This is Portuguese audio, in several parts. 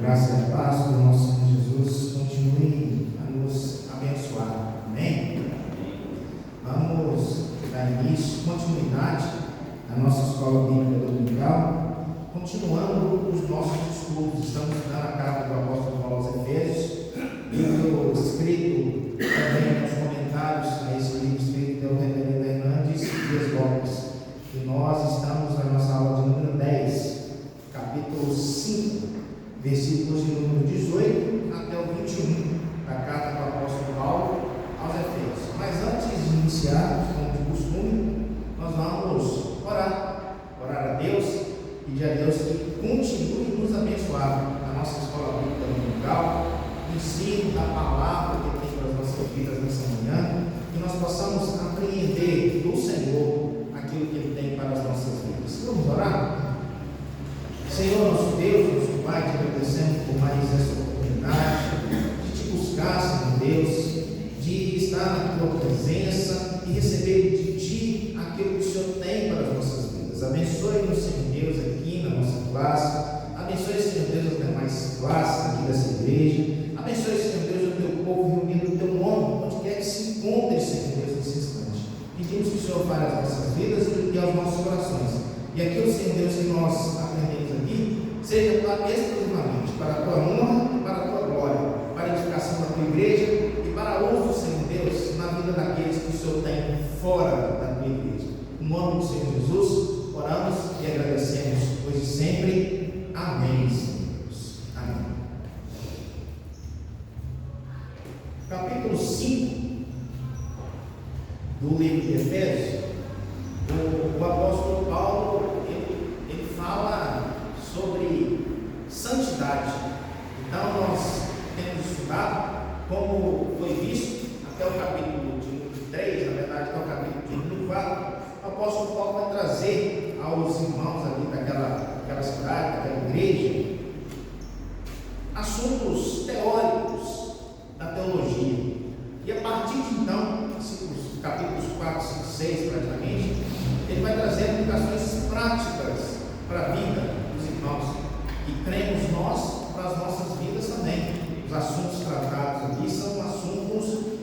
graça e a paz do nosso Senhor Jesus continue a nos abençoar. Amém? Vamos dar início, continuidade à nossa escola bíblica dominical, continuando os nossos estudos. Estamos estudando a carta do apóstolo Paulo aos Efésios, livro escrito também nos comentários a esse livro escrito pelo reverendo Hernandes Dias Lopes. E nós estamos na nossa aula de número 10, capítulo 5, versículos de número 18 até o 21, da carta do apóstolo Paulo aos Efésios. Mas antes de iniciarmos, como de costume, nós vamos orar a Deus, pedir a Deus que continue nos abençoar na nossa escola bíblica dominical, ensino da palavra que tem para as nossas vidas nessa manhã, que nós possamos apreender do Senhor aquilo que Ele tem para as nossas vidas. Vamos orar? Senhor, nosso Deus, nosso Pai, te agradecemos por mais essa oportunidade de te buscar, Senhor Deus, de estar na tua presença e receber de ti aquilo que o Senhor tem para as nossas vidas. Abençoe-nos, Senhor Deus, aqui na nossa classe. Abençoe, Senhor Deus, as demais classes aqui dessa igreja. Abençoe, Senhor Deus, o teu povo reunido no teu nome, onde quer que se encontre, Senhor Deus, nesse instante. Pedimos que o Senhor fale as nossas vidas e aos nossos corações. E aquilo, Senhor Deus, que nós aprendemos aqui, seja exclusivamente para a tua honra e para a tua glória, para a edificação da tua igreja e para uso, Senhor Deus, na vida daqueles que o Senhor tem fora da tua igreja. Em nome do Senhor Jesus, oramos e agradecemos hoje e sempre. Amém, Senhor Deus. Amém. Capítulo 5 do livro de Efésios, o apóstolo Paulo, ele fala sobre santidade. Então nós temos estudado, como foi visto até o capítulo de número 3, na verdade até o capítulo de número 4, o apóstolo Paulo vai trazer aos irmãos ali daquela cidade, daquela igreja, assuntos teóricos da teologia. E a partir de então, capítulos 4, 5, 6 praticamente, ele vai trazer aplicações práticas para a vida dos irmãos. E cremos nós para as nossas vidas também. Os assuntos tratados aqui são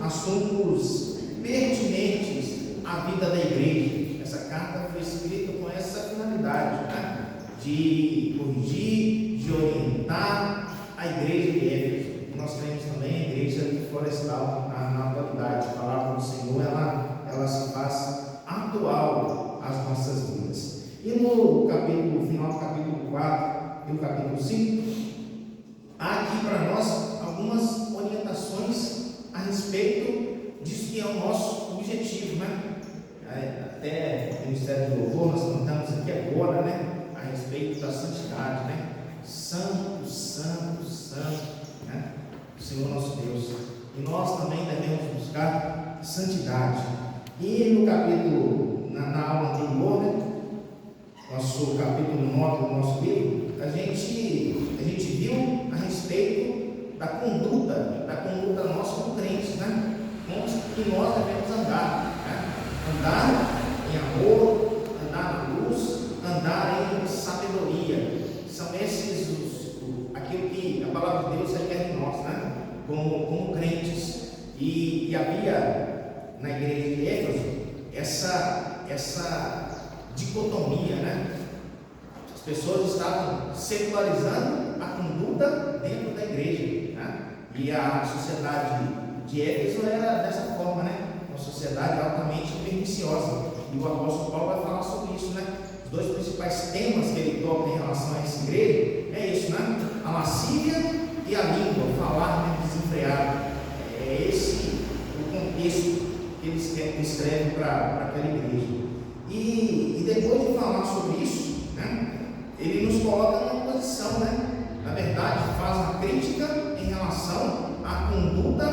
assuntos pertinentes à vida da igreja. Essa carta foi escrita com essa finalidade, né? De corrigir, de orientar a igreja de Éfeso. Nós cremos também a igreja florestal na atualidade. A palavra do Senhor, ela se faz atual às nossas vidas. E no final do capítulo 4 e no capítulo 5, há aqui para nós algumas orientações a respeito disso que é o nosso objetivo, né? Até o Ministério do Louvor, nós cantamos aqui agora, né? A respeito da santidade, né? Santo, santo, santo, né? O Senhor nosso Deus. E nós também devemos buscar santidade. E no capítulo, na aula anterior, né? Nosso capítulo 9 do nosso livro, a gente viu a respeito da conduta nossa como crentes, né? Como que nós devemos andar, né? Andar em amor, andar na luz, andar em sabedoria. São esses aquilo que a palavra de Deus requer de nós, né? Como crentes. E havia na igreja de Éfeso essa dicotomia, né? As pessoas estavam secularizando a conduta dentro da igreja, né? E a sociedade de Éfeso era dessa forma, né? Uma sociedade altamente perniciosa. E o apóstolo Paulo vai falar sobre isso, né? Os dois principais temas que ele toca em relação a essa igreja é isso, né? A lascívia e a língua, falar desenfreado. É esse o contexto que ele escreve para aquela igreja. E depois de falar sobre isso, né, ele nos coloca numa posição, né? Na verdade, faz uma crítica em relação à conduta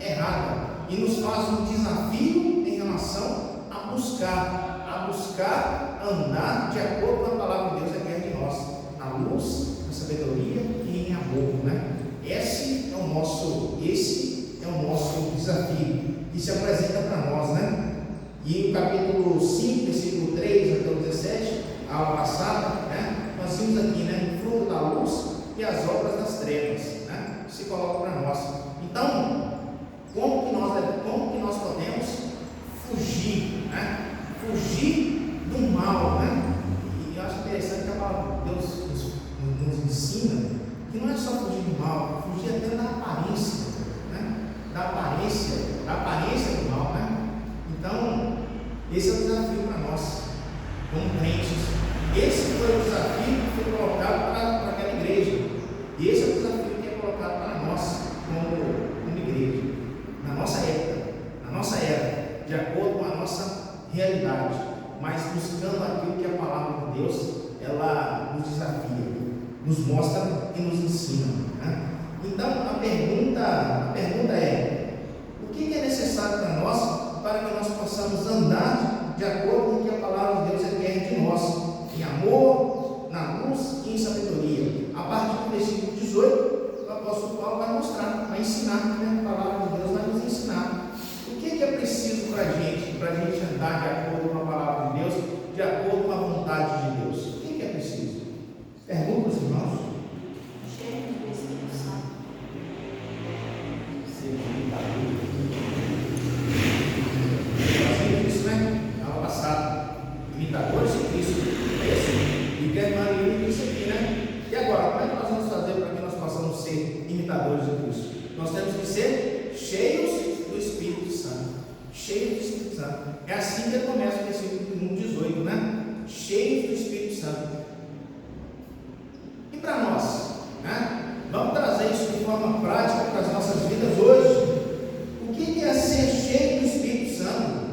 errada e nos faz um desafio em relação a buscar andar de acordo com a palavra de Deus que requer de nós, na luz, na sabedoria e em amor, né? Esse é o nosso desafio que se apresenta para nós, né? E o capítulo 5, versículo 3 até o 17, a aula passada, né? Nós vimos aqui, né? O fruto da luz e as obras das trevas. né? Fugir do mal, né? E eu acho interessante que a palavra de Deus nos ensina que não é só fugir do mal, fugir até da aparência, né? Da aparência do mal, né? Então, esse é o desafio para nós, como crentes. Esse foi o desafio que foi colocado para aquela igreja. E esse é o desafio que é colocado para nós, como igreja, na nossa era, de acordo com a nossa realidade, mas buscando aquilo que a palavra de Deus ela nos desafia, nos mostra e nos ensina, né? Então a pergunta é: o que é necessário para que nós possamos andar de acordo com o que a palavra de Deus requer de nós, em amor, na luz e em sabedoria? A partir do versículo 18, o apóstolo Paulo vai mostrar, vai ensinar, né? A palavra de Deus vai nos ensinar o que é preciso para a gente andar de acordo com a palavra de Deus, de acordo com a vontade de Deus. O que é preciso? Pergunta, irmãos. Cheio do Espírito Santo. Isso, né? Aula passada. Imitadores de Cristo. É isso? E que a irmã Lili disse aqui, né? E agora, como é que nós vamos fazer para que nós possamos ser imitadores de Cristo? Nós temos que ser cheios do Espírito Santo. Cheios do Espírito Santo. É assim que começa o versículo 18, né? Cheios do Espírito Santo. E para nós, né? Vamos trazer isso de forma prática para as nossas vidas hoje. O que é ser cheio do Espírito Santo?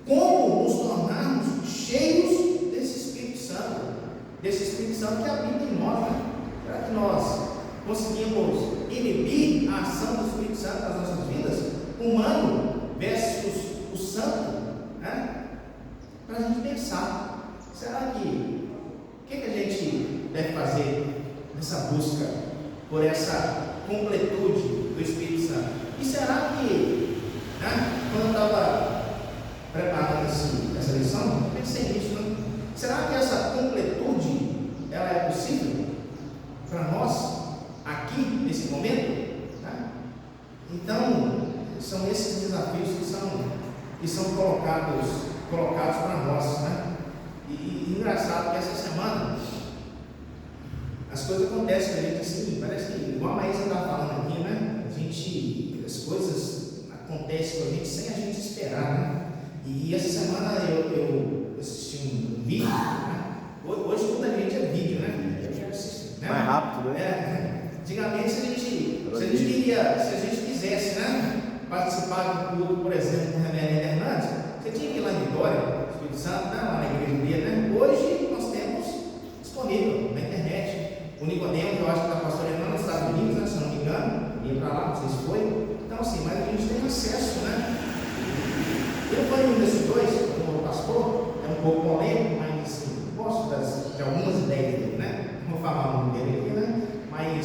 Como nos tornarmos cheios desse Espírito Santo? Desse Espírito Santo que habita em nós, né? Será que nós conseguimos inibir a ação do Espírito Santo nas nossas vidas? Humano versus o santo, né? Para a gente pensar, será que o que a gente deve fazer nessa busca por essa completude do Espírito Santo? E será que, né, quando eu estava preparando essa lição, eu pensei nisso, né? Será que essa completude ela é possível para nós aqui nesse momento? Né? Então, são esses desafios que são colocados para nós, né? E engraçado que essa semana as coisas acontecem com a gente assim, parece que, igual a Maísa estava falando aqui, né? As coisas acontecem com a gente sem a gente esperar, né? E essa semana eu assisti um vídeo, né? Hoje toda a gente é vídeo, né? Eu já assisti, né? Mais rápido, né? Antigamente, se a gente quisesse, né, participar do culto, por exemplo, com o Reverendo Hernandes, você tinha que ir lá em Vitória, Espírito Santo, né, lá na igreja dele, né? Hoje nós temos disponível na internet. O Nicodemo, que eu acho que está pastoreando nos Estados Unidos, né, se não me engano, ia para lá, não sei se foi. Então, assim, mas a gente tem acesso, né? Eu fui um desses dois, como pastor, é um pouco polêmico, mas assim, gosto de algumas ideias dele, né? Não vou falar o nome dele aqui, né? Mas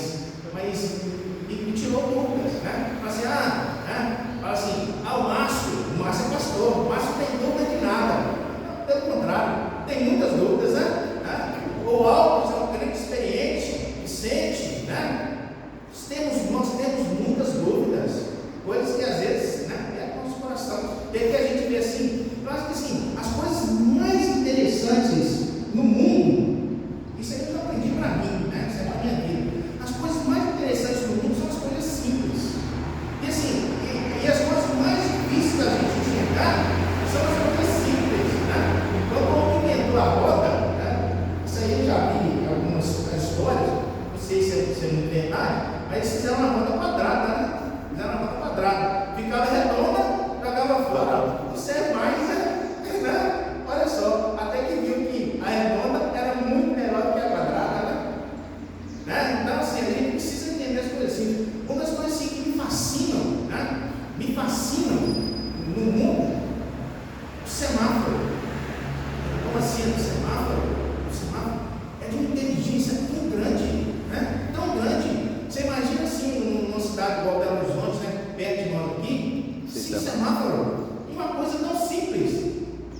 me tirou dúvidas, né? Fala assim, o Márcio é pastor, o Márcio não tem dúvida de nada. Não, pelo contrário, tem muitas dúvidas, né? O Alves é um crente experiente, Vicente, né? Nós temos muitas dúvidas, coisas que às vezes, né, é o nosso coração. Tem que a gente vê assim, eu acho que assim, as coisas mais interessantes no mundo, isso aí eu já aprendi para mim, né? Isso é para a minha vida. As coisas mais interessantes no mundo são as coisas simples. E assim, e as coisas mais difíceis da gente enxergar são as coisas simples, né? Quando o homem inventou a roda, né? Isso aí eu já vi algumas histórias, não sei se é muito verdade, mas eles fizeram uma roda quadrada, né? Ficava redonda, jogava fora. Não serve mais, né? Olha só, até que viu que a redonda era muito melhor que a quadrada, né? Então, assim, a gente precisa entender as coisas assim. Uma das coisas assim, que me fascinam, né? No mundo, o semáforo. Como assim o semáforo? O semáforo é de uma inteligência tão grande, né? Tão grande. Você imagina assim, numa cidade igual Belo Horizonte, né? Perto de nós aqui, sem semáforo. E uma coisa tão simples: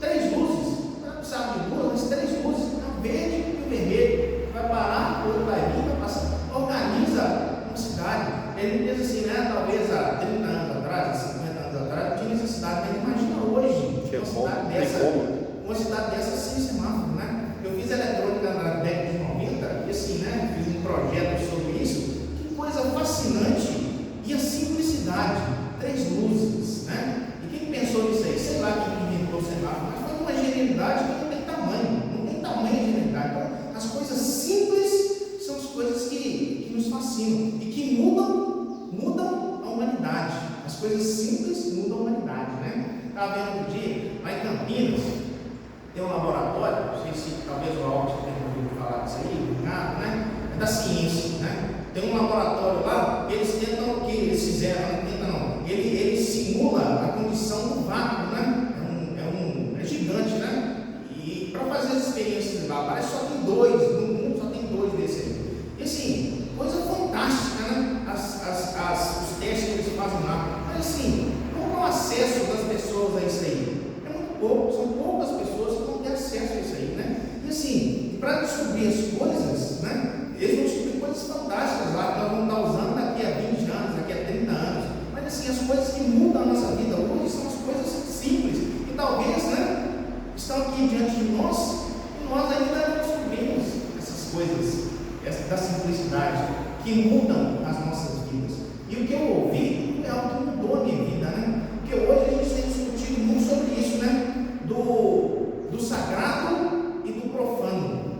3 luzes, não sabe de duas, mas 3 luzes, o verde e o vermelho. Vai parar, o outro vai vir, vai passar. Organiza uma cidade. Ele diz assim, né? Talvez há 30 anos atrás, há 50 anos atrás, não tinha necessidade, mas imagina hoje. Que é o cidade dessa sem semáforo, né? Eu fiz eletrônica na década de 90 e assim, né? Fiz um projeto sobre isso. Que coisa fascinante e a simplicidade, 3 luzes, né? E quem pensou nisso aí? Sei lá quem inventou o semáforo, mas foi uma genialidade que não tem tamanho de genialidade. Então, as coisas simples são as coisas que nos fascinam e que mudam a humanidade. As coisas simples mudam a humanidade, né? Estava vendo outro dia, lá em Campinas, tem um laboratório, não sei se talvez o Alves tenha ouvido falar disso aí, né? É da ciência, né? Tem um laboratório lá, eles tentam o que eles fizeram, não tenta não. Ele simula a condição do vácuo, né? É gigante, né? E para fazer as experiências lá, parece que só tem 2, no mundo só tem 2 desse aí. E assim, coisa fantástica, né? Os testes que eles fazem lá. Mas assim, qual é o acesso das pessoas a isso aí? É muito pouco, são poucas pessoas que vão ter acesso a isso aí, né? E assim, para descobrir as coisas, né? Eles vão descobrir coisas fantásticas lá que nós vamos estar usando daqui a 20 anos, daqui a 30 anos. Mas assim, as coisas que mudam a nossa vida hoje são as coisas simples. E talvez, né? Estão aqui diante de nós e nós ainda não descobrimos essas coisas da simplicidade que mudam as nossas vidas. E o que eu ouvi é algo que mudou a minha vida, né? Porque hoje a gente tem discutido muito sobre isso, né? Do sagrado e do profano.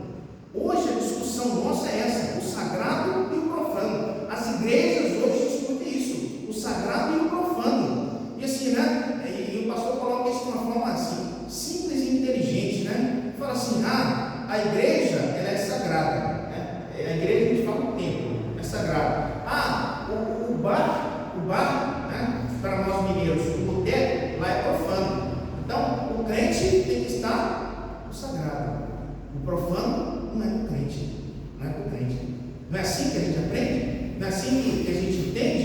Hoje a discussão nossa é essa, o sagrado e o profano. As igrejas hoje discutem isso, o sagrado e o profano. E assim, né? E o pastor coloca isso de uma forma assim, simples e inteligente, né? Fala assim, a igreja, ela é sagrada, né? A igreja, a gente fala o templo, é sagrado. O bar, né? Para nós mineiros, o boteco, lá é profano. Então, o crente tem que estar no sagrado. O profano não é para o crente. Não é assim que a gente aprende? Não é assim que a gente entende?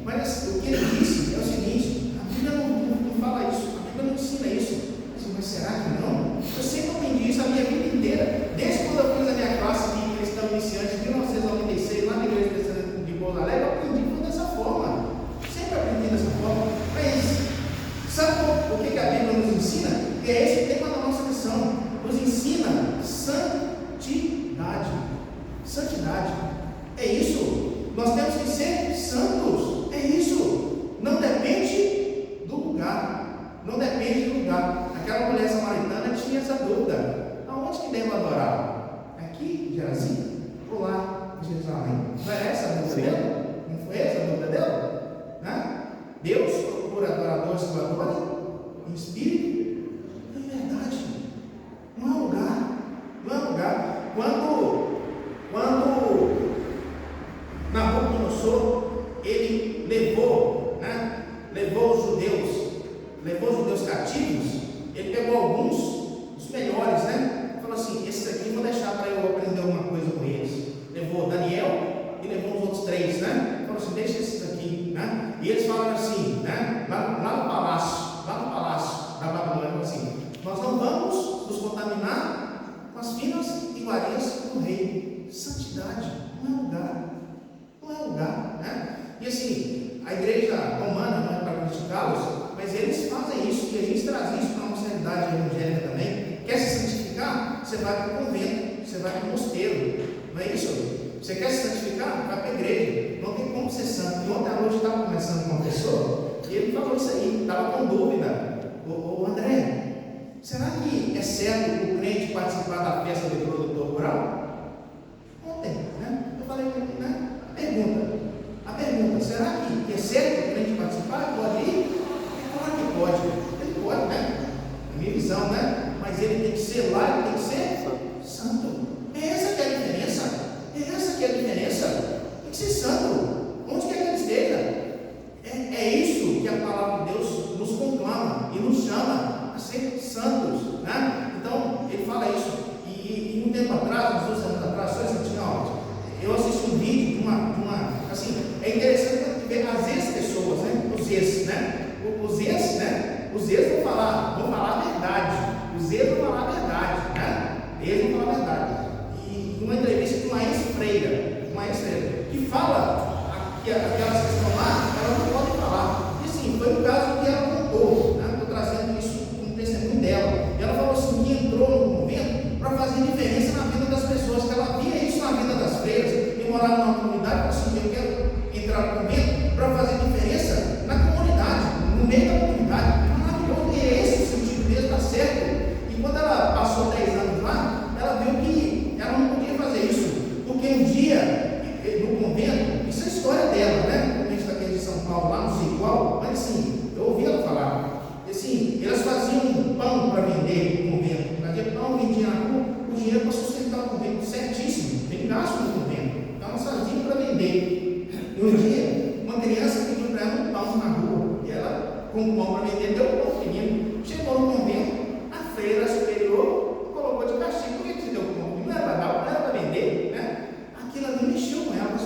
Mas o que ele disse é o seguinte: a Bíblia não fala isso, a Bíblia não ensina isso. Mas será que não? Eu sempre aprendi isso a minha vida inteira, desde quando eu fiz a minha classe de cristão iniciante em 1996, lá na igreja de Pouso Alegre, eu aprendi dessa forma. Sempre aprendi dessa forma. Mas sabe o que a Bíblia nos ensina? E é esse o tema da nossa lição. Nos ensina santidade. Santidade. É isso. Nós temos que ser santos. É isso. Não depende do lugar. Não depende do lugar. Aquela mulher samaritana tinha essa dúvida: aonde que devo adorar? Aqui em Gerazim? Ou lá em Jerusalém? Não era essa a dúvida dela? Não foi essa a dúvida dela? Né? Deus procura adoradores que o adorem em espírito e em verdade. Não é lugar. Quando Nabucodonosor, ele levou os judeus cativos, ele pegou alguns dos melhores, né? Falou assim: esses aqui vou deixar para eu aprender alguma coisa com eles. Levou Daniel e levou os outros 3, né? Falou assim: deixa esses aqui, né? E eles falaram assim, né? Lá no palácio da Babilônia, falou assim: nós não vamos nos contaminar com as finas iguarias do rei. Santidade não é lugar, né? E assim, a igreja romana, não é para criticá-los, mas eles fazem isso, e a gente traz isso para a nossa realidade evangélica também. Quer se santificar? Você vai para o convento, você vai para o mosteiro, não é isso? Você quer se santificar? Vai para a igreja. Não tem como ser santo. E ontem à noite eu estava conversando com uma pessoa e ele falou isso aí, estava com dúvida. Ô André, será que é certo o crente participar da festa do produtor rural? Ontem, né? Eu falei com ele, né? A pergunta, será que é certo o crente participar? Pode ir? É claro que pode. Ele pode, né? É minha visão, né? Mas ele tem que ser lá, ele tem que ser santo. É essa que é a diferença. Tem que ser santo. Onde quer que ele esteja. É isso que a palavra de Deus nos conclama e nos chama a ser santos, né? Então, ele fala isso. E um tempo atrás, uns 2 anos atrás, só esse tinha aula, eu assisti um vídeo de uma assim, é interessante ver as ex-pessoas, né? Os ex, né? Os ex vão falar a verdade. Os ex vão falar a verdade, né? Eles vão falar a verdade. E uma entrevista com uma ex-freira, que fala que aquelas que estão lá, elas não podem falar. E assim, foi um caso que ela contou, né? Estou trazendo isso como testemunho morar numa comunidade, assim, eu quero entrar no convento para fazer diferença na comunidade, no meio da comunidade. Maravilhoso, e é esse o sentido mesmo, está certo. E quando ela passou 10 anos lá, ela viu que ela não podia fazer isso, porque um dia, no convento, isso é a história dela, né? O convento daquele de São Paulo, lá não sei qual, mas assim, eu ouvi ela falar, assim, elas faziam pão para vender no convento, fazia pão, vendia na rua, o dinheiro para sustentar o convento, certíssimo, tem gasto no convento, então elas faziam para vender. E um dia, uma criança pediu para ela um pão na rua, e ela, com o pão para vender, deu o pão pro menino. Chegou no convento, a freira superior colocou de castigo. Por que você deu o pão? Não era para dar, não era para vender, né? Aquilo ali mexeu com ela, mas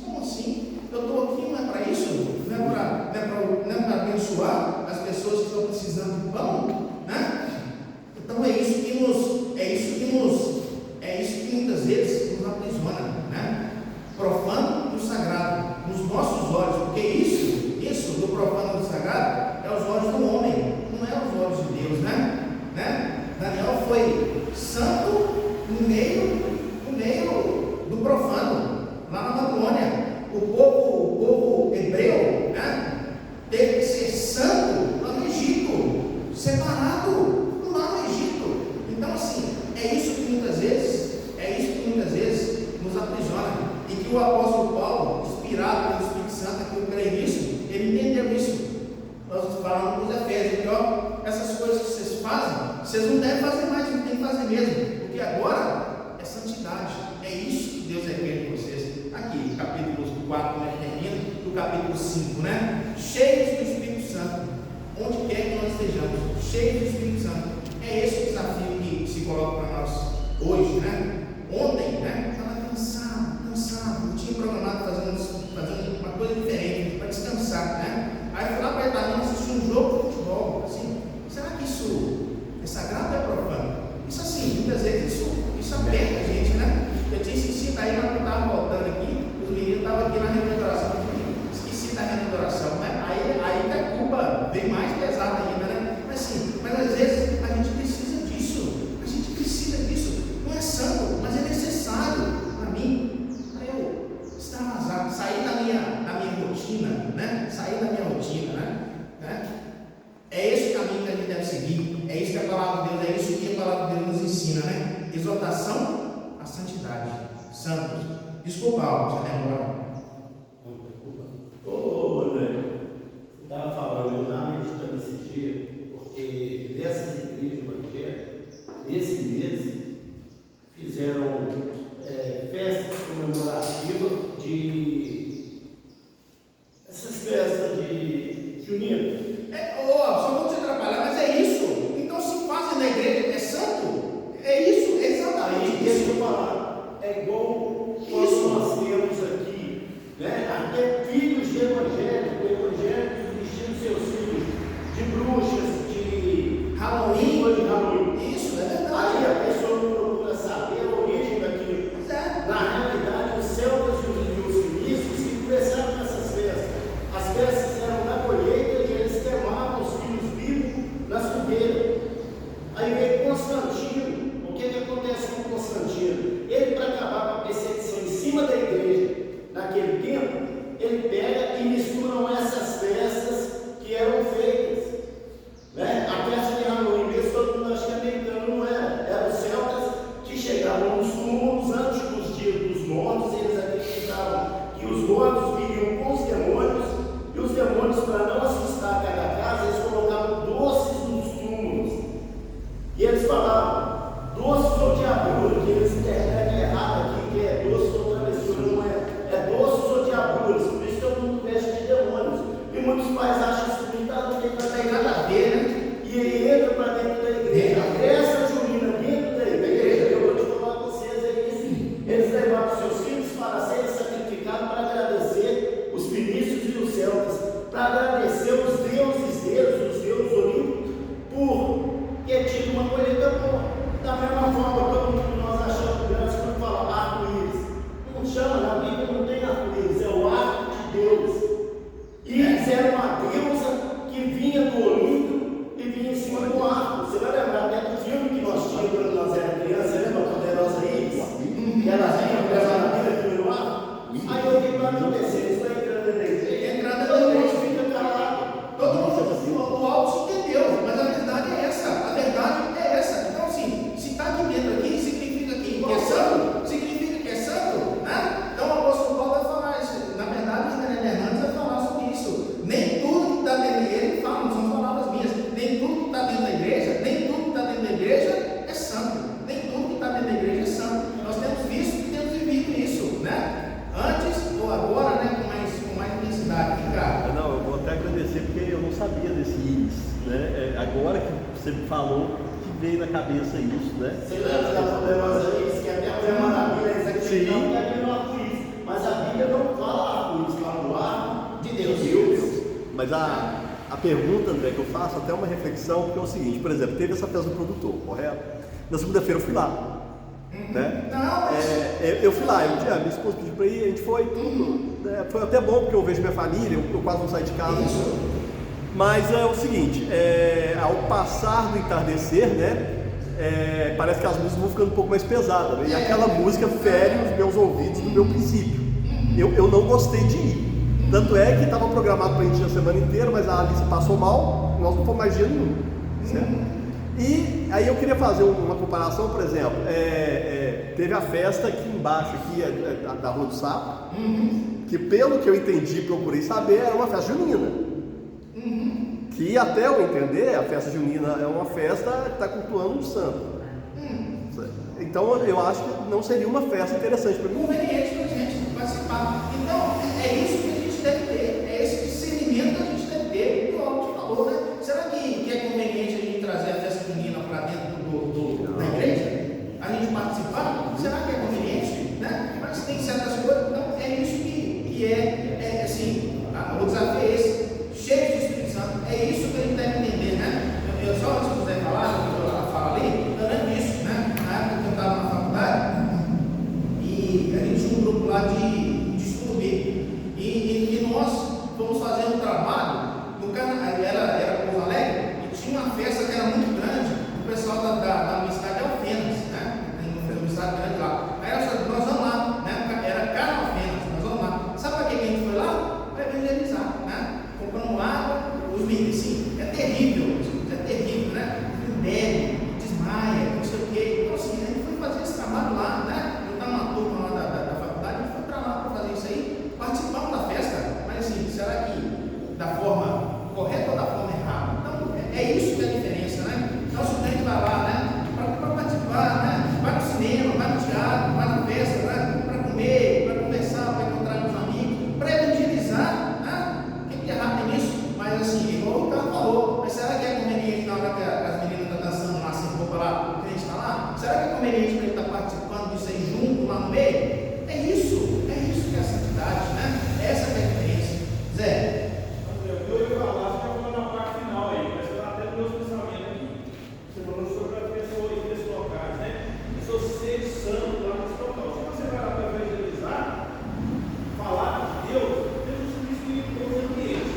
como assim? Eu estou aqui, não é para isso? Não é para abençoar as pessoas que estão precisando de pão, né? Então é isso que muitas vezes nos aprisiona, né? Profano e o sagrado nos nossos olhos, porque isso do profano e do sagrado é os olhos do homem, não é os olhos de Deus, né? Daniel foi santo no meio do profano, lá na Babilônia. O povo hebreu, né, teve que ser santo lá no Egito, separado lá no Egito. Então, assim, é isso que muitas vezes nos aprisiona. E que o apóstolo Paulo, inspirado pelo Espírito Santo, que eu creio nisso, ele entendeu isso. Nós falamos para os Efésios, que essas coisas que vocês fazem, vocês não devem fazer mais, não tem que fazer mesmo, porque agora é santidade, é isso que Deus requer de vocês. Aqui, capítulo 4, né, termina, do capítulo 5, né? Cheios do Espírito Santo, onde quer que nós estejamos, cheios do Espírito Santo. É esse o desafio que se coloca para nós hoje, né? Ontem, né? Estava cansado, não tinha programado fazer uma coisa diferente, para descansar, né? Aí fui lá para Itanã assistir um jogo de futebol, assim, será que isso é sagrado ou é profano? Isso assim, muitas vezes isso aperta a gente, né? Eu tinha esquecido, aí quando eu estava voltando aqui, os meninos estavam aqui na reunião de oração, esqueci da reunião de oração, né? Aí que a culpa vem mais pesada ainda, né? Mas às vezes a gente precisa disso, não é santo, mas é necessário para mim, para eu extravasar, sair da minha rotina, né? É esse o caminho que a gente deve seguir, é isso que a palavra de Deus, é isso que a palavra de Deus nos ensina, né? Exortação à santidade, santos. Desculpa, Alves, você demora. Ô, André, você estava falando, eu estava meditando esse dia, porque dessas igrejas evangélicas, nesse mês, fizeram festas comemorativas essas festas de junino. Só vou te atrapalhar, mas é isso. Então, se fazem na igreja é santo, é isso, exatamente. Aí, deixa eu falar, é igual quando nós temos aqui, né? Até filhos de evangélicos vestindo seus filhos de bruxas, de Halloween. Isso, é verdade. Aí a pessoa não procura saber a origem daquilo. Na realidade, os celtas e os ministros que começaram nessas festas. As festas eram na colheita e eles queimavam os filhos vivos nas fogueiras. Aí veio Constantino. O que acontece com Constantino? Ele, para acabar com a perseguição em cima da igreja, naquele tempo, ele pega e misturam essas festas que eram feitas. Né? A festa de Halloween, mesmo todo mundo acha que é americano, não era. Eram os celtas que chegavam nos túmulos antes dos dias dos mortos, eles acreditavam que os mortos viriam com os demônios, e os demônios, para não assustar cada casa, eles colocavam doces nos túmulos. E eles falavam, doces ou diabura, que eles interpretam errado aqui, que é doce ou travessura, não é. É doces ou diaburas, por isso todo mundo desse íris, né? Agora que você me falou, que veio na cabeça isso, né? Você lembra da problemas aí, que até a Mulher Maravilha, eles acreditam que é no arco-íris. Mas a Bíblia não fala arco-íris, fala no ar de Deus. Mas a pergunta, André, que eu faço até uma reflexão, porque é o seguinte, por exemplo, teve essa festa do produtor, correto? Na segunda-feira eu fui lá. Né? Eu fui lá, a minha esposa pediu para ir, a gente foi, tudo. Né? Foi até bom porque eu vejo minha família, eu quase não saio de casa. Mas é o seguinte, ao passar do entardecer, né? Parece que as músicas vão ficando um pouco mais pesadas, né? E aquela música fere os meus ouvidos no meu princípio. Eu não gostei de ir. Tanto é que estava programado para a gente ir a semana inteira, mas a Alice passou mal, nós não fomos mais dia nenhum. Certo? E aí eu queria fazer uma comparação, por exemplo, teve a festa aqui embaixo, aqui, da Rua do Sapo, que pelo que eu entendi, procurei saber, era uma festa junina. Que até eu entender, a festa junina é uma festa que está cultuando um santo. Então eu acho que não seria uma festa interessante para mim. Conveniente para a gente participar. Então é isso que a gente deve ter, é esse discernimento que a gente deve ter, como o Alto falou, né? Será que é conveniente a gente trazer a festa junina para dentro da igreja? A gente participar? Será que é conveniente? Né? Mas tem certas coisas, então é isso que é assim, o desafio é esse, cheio de Espírito Santo, é isso que a gente deve entender, né? Eu só antes de você falar, eu falo ali, eu lembro disso, né? Na época que eu estava na faculdade, e a gente tinha um grupo lá de estudo bíblico, e nós fomos fazer um trabalho, era Pouso Alegre, e tinha uma festa que era muito grande, o pessoal da Universidade de Alfenas, né? Tem uma universidade grande lá. Aí nós vamos lá, né? Era Carlos Alfenas, nós vamos lá. Sabe para que a gente foi lá? Para evangelizar, né? Comprando água, os meninos, assim, é terrível, né? Bebe, desmaia, não sei o quê. Então, assim, a gente foi fazer esse trabalho lá, né? Eu estava numa turma lá da faculdade, a gente foi para lá para fazer isso aí, participamos da festa, mas assim, será que da forma correta ou da forma errada? Então, é isso que é a diferença, né? Então, se o cliente vai lá, né? Para participar, né? Vai no cinema, vai no teatro, vai na festa, né? Para comer, para conversar, para encontrar com os amigos, para evangelizar, né? O que é errado nisso? Mas assim, igual o Carlos falou, mas será que é conveniente na hora que as meninas estão dançando lá, assim, roupa lá, o cliente está lá? Será que é conveniente para ele estar participando disso aí junto, lá no meio? É isso que é a santidade, né? Essa que é a diferença. Zé. Eu ia falar, você está falando na parte final aí, mas eu até no meu pensamento aqui. Você falou sobre a pessoa em desses locais, né? Eu sou ser santo lá nesse local. Se você vai lá para evangelizar, falar de Deus, Jesus Cristo em todos os ambientes.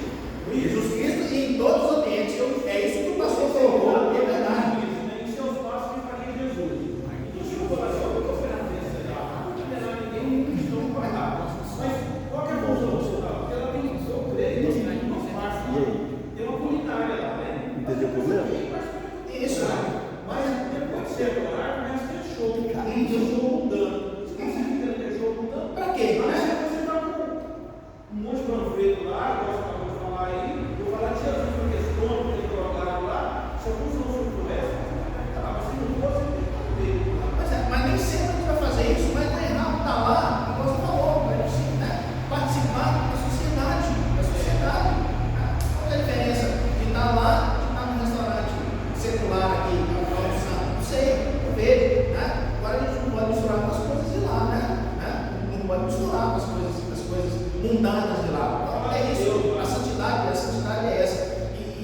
Jesus Cristo em todos os ambientes. É isso que o pastor colocou, é verdade. Em seus passos, que faria Jesus. E se o coração, eu estou esperando isso aí, não condenar ninguém, um cristão vai lá. Mas qual que é a função do hospital? Porque ela tem, eu creio, tem uma comunitária lá, né? Entendeu o problema? Isso. Mas depois de ser horário, começa a ter show. Show mudando. Você consegue ter show mudando? Pra quê? Mas você está com um monte de panfleto lá, gosta de falar aí, eu vou falar de Jesus, porque esse dono que ele colocaram lá, se alguns não são promessas, mas se não for, você tem que ver. Mas nem sempre a gente vai fazer isso, mas não é errado estar lá, como você falou, para a gente, né? Participar da sociedade. Né? Qual é a diferença de estar lá e estar num restaurante secular aqui, almoçando? Não sei, eu vejo, né? Agora a gente não pode misturar com as coisas de lá, né? Não pode misturar com as coisas mundanas de lá. Então, é isso, a santidade é essa.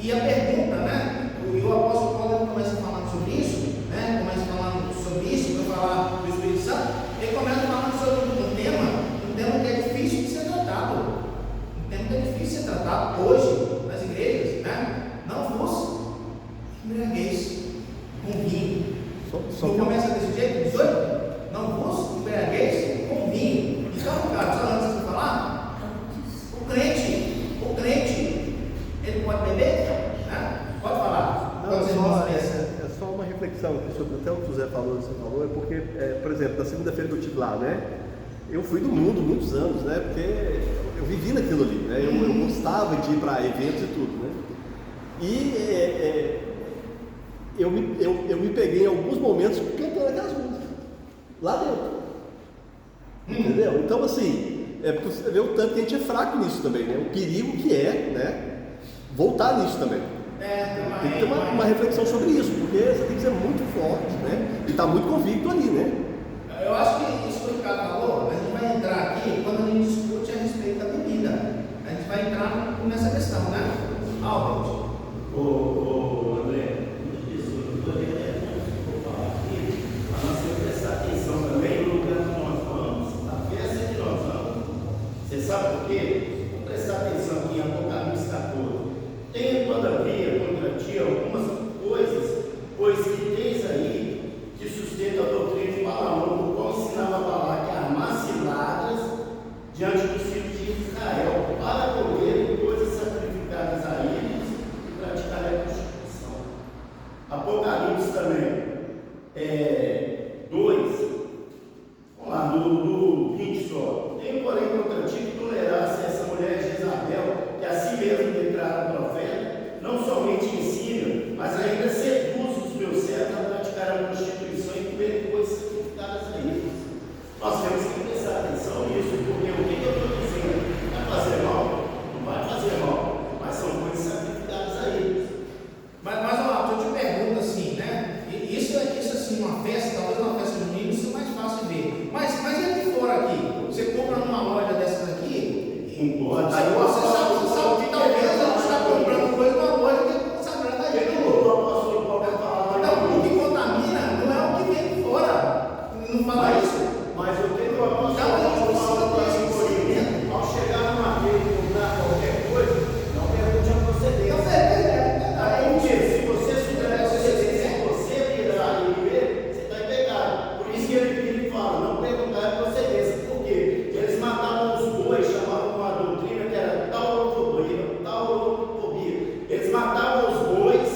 E a pergunta, né? O apóstolo Paulo começa falando sobre isso, né? Para falar do Espírito Santo, ele começa falando sobre um tema que é difícil de ser tratado. Um tema que é difícil de ser tratado hoje nas igrejas, né? Não vos embriagueis com vinho. Não começa desse jeito, 18? Não vos embriagueis com vinho. Então, cara, só antes de falar, o crente, ele pode beber? Né? Pode falar. Não, é só uma reflexão aqui sobre até o que o Zé falou, é porque, por exemplo, na segunda-feira que eu estive lá, né? Eu fui do mundo muitos anos, né? Porque eu vivi naquilo ali, né? Eu gostava de ir para eventos e tudo, né? E eu me peguei em alguns momentos cantando aquelas músicas lá dentro. Entendeu? Então, assim, porque você vê o tanto que a gente é fraco nisso também, né? O perigo que é, né? voltar nisso também. Tem que ter uma reflexão sobre isso, porque você tem que ser muito forte, né? E está muito convicto ali, né? Eu acho que isso que o Ricardo falou, a gente vai entrar aqui quando a gente discute a respeito da bebida. A gente vai entrar nessa questão, né? Albert. André, isso, eu vou falar aqui, mas nós temos que prestar atenção também no lugar que nós vamos, na festa que nós vamos. Você sabe por quê? Vamos prestar atenção aqui em Apocalipse 14. Tenho todavia contra ti algumas coisas, pois que tens aí que sustenta a doutrina de Balaão, o qual ensinava a Balaque a armar ciladas diante dos filhos de Israel, para comerem coisas sacrificadas a ídolos e praticarem a prostituição. Apocalipse também, 2, vamos lá, do 20 só. Tenho, porém, contra ti que tolerasse essa mulher Jezabel, que a si mesmo declara profeta, não somente ensina, mas ainda seduz os meus servos a praticar a prostituição e comer coisas sacrificadas a eles. Nós temos que prestar atenção nisso, porque o que eu estou dizendo vai fazer mal? Não vai fazer mal, mas são coisas sacrificadas a eles. Mas ó, eu te pergunto assim, né? Isso assim, uma festa, talvez uma festa junina, isso é mais fácil de ver. Mas e aqui fora aqui? Você compra numa loja dessas aqui, aí você sabe que talvez ela está comprando coisa numa loja que é consagrada a ele. Então, o que contamina não é o que vem de fora. Não fala isso. Mas eu tenho uma palavra para Corinto. Ao chegar numa vez e comprar qualquer coisa, não pergunte a procedência. Porque se você souber a procedência, você virar e ver, você está em pecado. Por isso que ele fala, não perguntar a procedência. Por quê? Eles matavam os bois, chamavam uma doutrina que era taurofobia. Eles matavam os bois,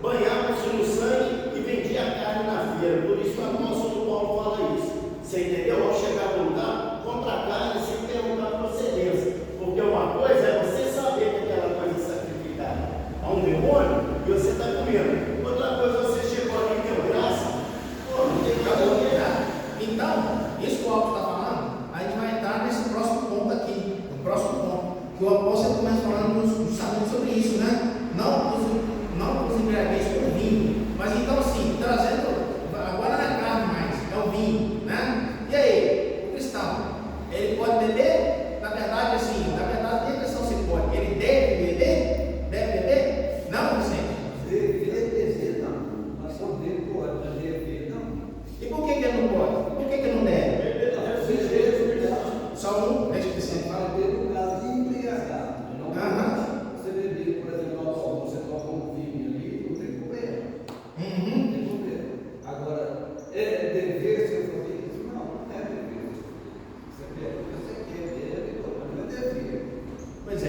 banhavam-se no sangue e vendiam a carne na feira. Por isso que o apóstolo Paulo fala isso. Você entendeu? Ao chegar no lugar, compra a carne sem perguntar a procedência. Porque uma coisa é você saber que aquela coisa é sacrificada a um demônio e você está comendo. Outra coisa, você chegou ali e deu graça. Pô, não tem nada a ver. Então, isso que o Alto está falando, a gente vai entrar nesse próximo ponto aqui. No próximo ponto. Que o apóstolo começa falando justamente sobre isso, né? Não os embriagueis com o vinho. Mas então, assim, trazendo. Agora não é carne mais, é o vinho, né? E aí, o cristão, ele pode beber? Na verdade, assim, nem a questão se pode. Ele deve beber? Deve beber? Não, Vicente? Dever não, mas só dele pode, mas dever não. E por que ele não pode? Por que ele não deve? Só um, deixa que você fala. Beber no caso de embriagado. Não você beber, por exemplo, alcohol, você toca um vinho ali, não tem problema. Não tem problema. Agora, é dever ser fazer isso? Não, não é dever. Você quer, mas não é dever. Pois é.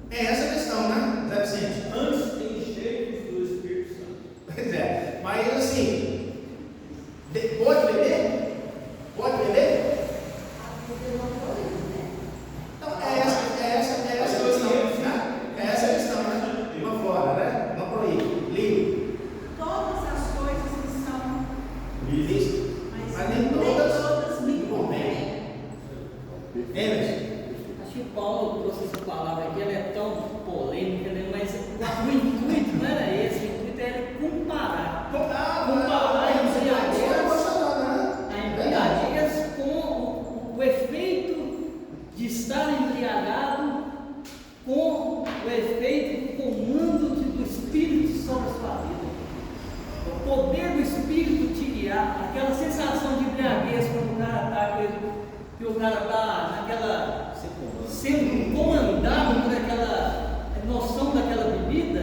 É essa a questão, né, Zé Vicente? Antes tem cheios do Espírito Santo. Pois é. Mas assim, pode beber? Pode beber? Então, é essa a questão, né? É essa a questão, né? Não fora, né? Não proíbe. Livre. Todas as coisas que são, Lícito. Mas nem todas me convêm. Emerson. Acho que Paulo trouxe essa palavra aqui, ela é tão polêmica, né? Mas o intuito não era esse, o intuito era comparar. Comparar a embriaguez com o efeito de estar embriagado, com o efeito do comando do Espírito sobre a sua vida. O poder do Espírito te guiar, aquela sensação de embriaguez quando o cara está naquela, sendo comandado por aquela noção daquela bebida,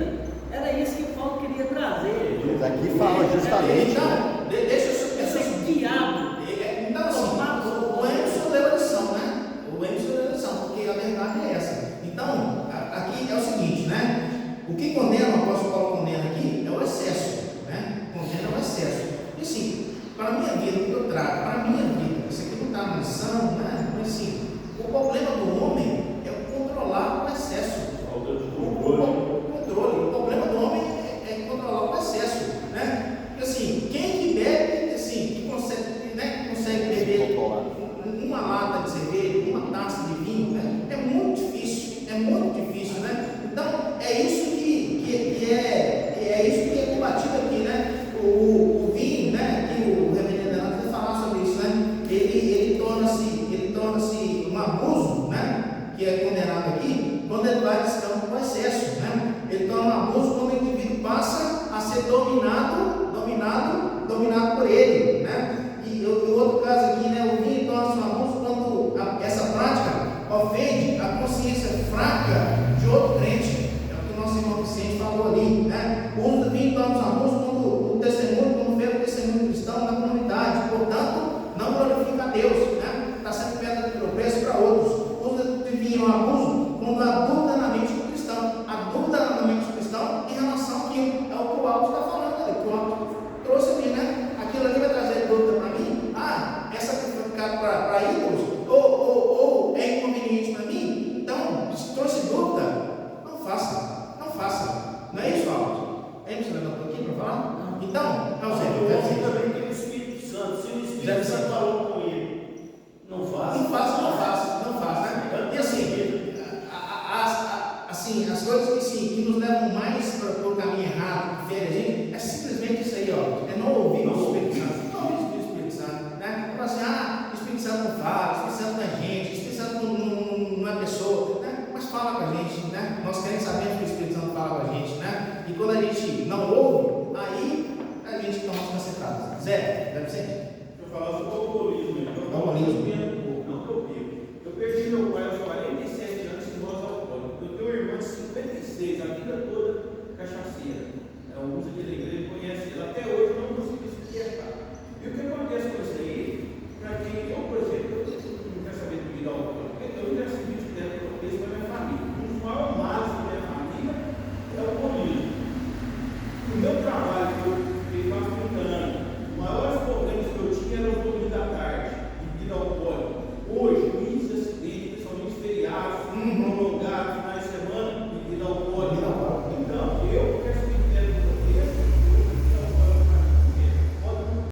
era isso que Paulo queria trazer. Mas aqui fala justamente. Então, deixa eu Ser guiado. Então, assim, o Emerson deu a lição, né? O Emerson deu a lição, porque a verdade é essa. Então, aqui é o seguinte, né? O que condena, o apóstolo Paulo condena aqui, é o excesso, né? Condena o excesso. E assim, para a minha vida, o que eu trago, para a minha vida, isso aqui não está na lição, né? Mas assim, o problema do homem é controlar o excesso. Falta de O controle. O problema do homem é controlar o excesso, né? Porque assim, quem que que é condenado aqui, quando ele vai descamba para o excesso, né? Ele torna um abuso quando o indivíduo passa a ser dominado por ele, né? E o outro caso aqui, né? O vinho torna-se um abuso quando essa prática ofende a consciência fraca de outro crente. É o que o nosso irmão Vicente falou ali, né? O uso do vinho torna-se um abuso quando o testemunho, quando vê o testemunho cristão na comunidade, portanto, não glorifica a Deus, né? Está sendo pedra de tropeço para outros. O uso do vinho é um abuso quando há dúvida na mente do cristão. Há dúvida na mente do cristão em relação àquilo. É o que o Alto está falando ali, que o Alto trouxe ali, né? Aquilo ali vai trazer dúvida para mim. Ah, essa sacrificado para ídolos, ou é inconveniente para mim. Então, se trouxe dúvida, não faça. Não é isso, Alto? É isso que você levantou aqui para falar? Então, não sei. O homem também tem o Espírito Santo. Se o Espírito Santo falou com ele, não faça. Não faça, né? E assim, as coisas que nos levam mais para o caminho errado, que fere a gente, é simplesmente isso aí, ó. É não ouvir o Espírito Santo. Não ouvir o Espírito Santo, né? Fala assim, o Espírito Santo não fala, o Espírito Santo não é gente, o Espírito Santo não é pessoa, né? Mas fala com a gente, né? Nós queremos saber que o Espírito Santo fala com a gente, né? E quando a gente não ouve, aí a gente toma as concentradas. Zé, deve ser? Eu falava sobre o alcoolismo. Alcoolismo.